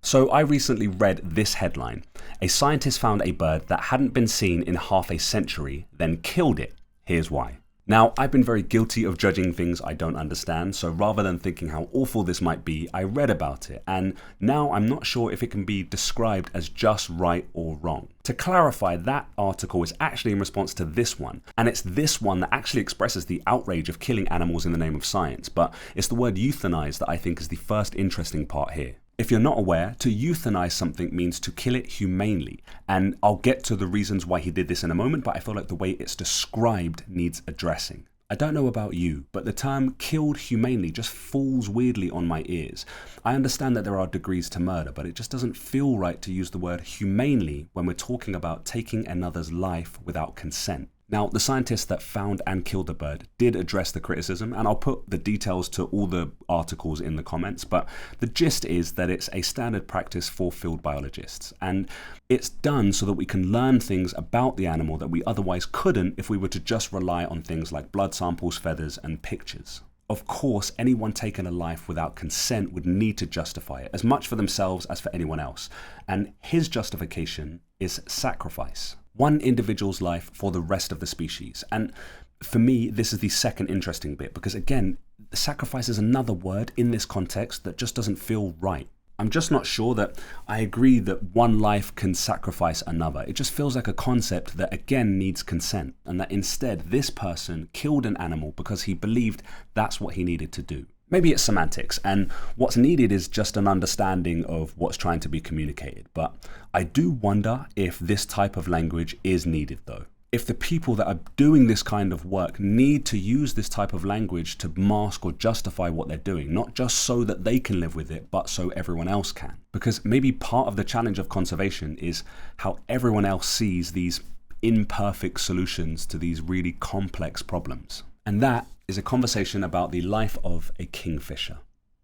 So I recently read this headline. A scientist found a bird that hadn't been seen in half a century, then killed it. Here's why. Now, I've been very guilty of judging things I don't understand, so rather than thinking how awful this might be, I read about it, and now I'm not sure if it can be described as just right or wrong. To clarify, that article is actually in response to this one, and it's this one that actually expresses the outrage of killing animals in the name of science, but it's the word euthanize that I think is the first interesting part here. If you're not aware, to euthanize something means to kill it humanely, and I'll get to the reasons why he did this in a moment, but I feel like the way it's described needs addressing. I don't know about you, but the term killed humanely just falls weirdly on my ears. I understand that there are degrees to murder, but it just doesn't feel right to use the word humanely when we're talking about taking another's life without consent. Now, the scientist that found and killed the bird did address the criticism, and I'll put the details to all the articles in the comments, but the gist is that it's a standard practice for field biologists, and it's done so that we can learn things about the animal that we otherwise couldn't if we were to just rely on things like blood samples, feathers, and pictures. Of course, anyone taking a life without consent would need to justify it, as much for themselves as for anyone else, and his justification is sacrifice. One individual's life for the rest of the species. And for me, this is the second interesting bit because again, sacrifice is another word in this context that just doesn't feel right. I'm just not sure that I agree that one life can sacrifice another. It just feels like a concept that again needs consent, and that instead this person killed an animal because he believed that's what he needed to do. Maybe it's semantics, and what's needed is just an understanding of what's trying to be communicated. But I do wonder if this type of language is needed though. If the people that are doing this kind of work need to use this type of language to mask or justify what they're doing, not just so that they can live with it, but so everyone else can. Because maybe part of the challenge of conservation is how everyone else sees these imperfect solutions to these really complex problems. And that is a conversation about the life of a kingfisher.